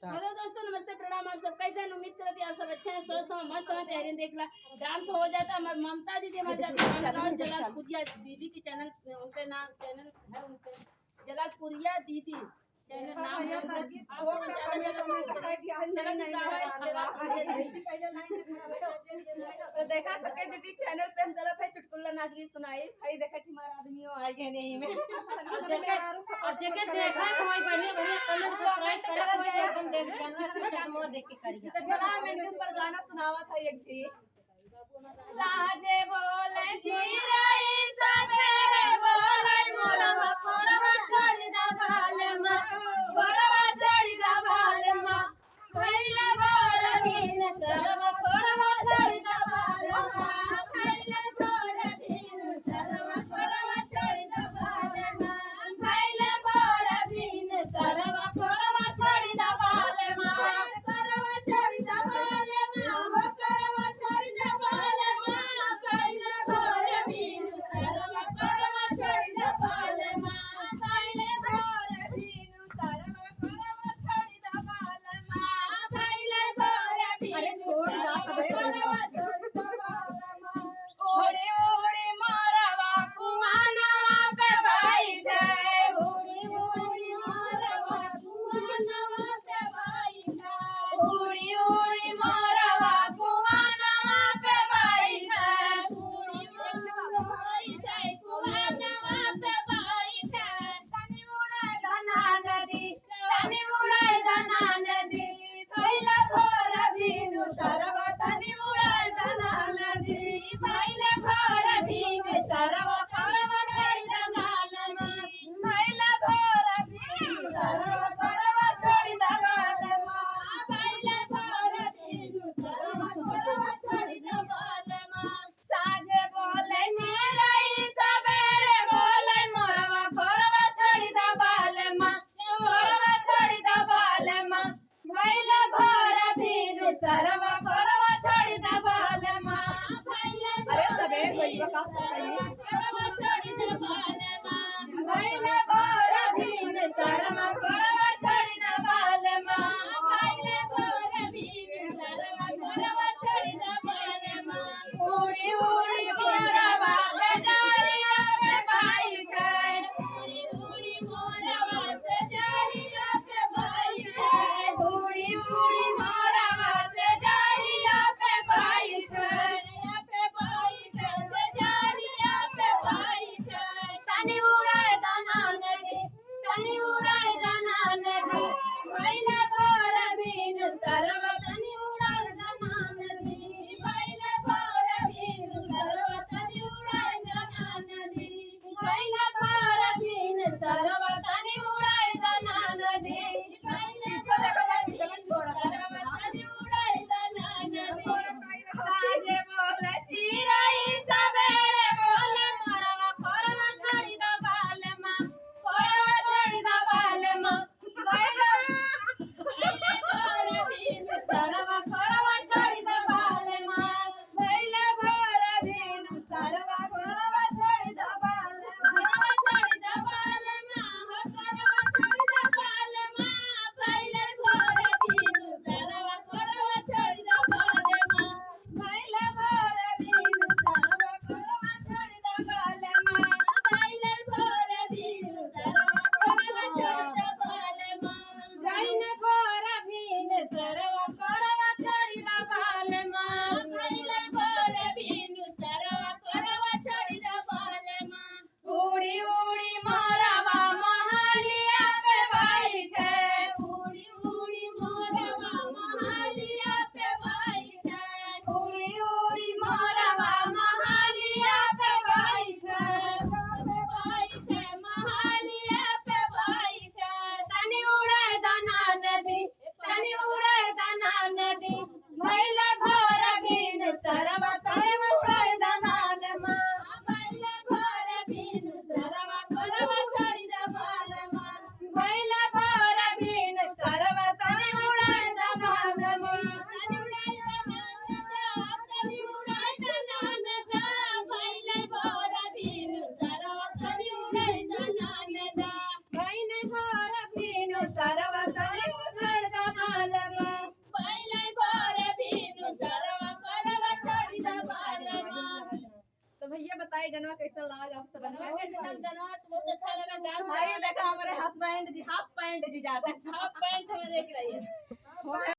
Hello दोस्तों, नमस्ते, प्रणाम। आप सब कैसे हैं? उम्मीद करती है आप सब अच्छे हैं, स्वस्थ हैं, मस्त हैं। तहरीन देख ला डांस हो जाता है। हमारी ममता दीदी हमारे जलालपुरिया दीदी की चैनल, उनके नाम चैनल है, उनके जलालपुरिया दीदी चैनल नाम है। तो देखा सके दीदी चैनल पे हम जरा थे चुटकुला नाच गई सुनाई भाई। देखा हमारा आदमी आए गए नहीं में और जगह देखा कोई बढ़िया बढ़िया कलर सब्सक्राइब करा जाए एकदम देख के करिए। तो चला मैंने ऊपर गाना सुनावा था एक जी। साजे बोले चिराई सवेरे बोले मोरवा कोरवा छोड़ी दा भालेमा, कोरवा छोड़ी दा भालेमा, खैले बोरदीन सरवा कोरवा छोड़ी दा भालेमा, खैले बोरदीन सरवा कोरवा छोड़ी दा भालेमा, खैले बोरदीन सरवा कोरवा छोड़ी दा भालेमा, सरवा छोड़ी दा भालेमा, हो सरवा छोड़ी दा भालेमा, खैले बोरदीन सरवा कोरवा छोड़ी दा भालेमा, खैले बोरदीन सरवा बताई गनवा कैसा लगा आप सब गनवा बहुत अच्छा लगा डांस। भाई देखा हमारे हस्बैंड जी हाफ पैंट जी जाते हाफ पैंट में देख रही है।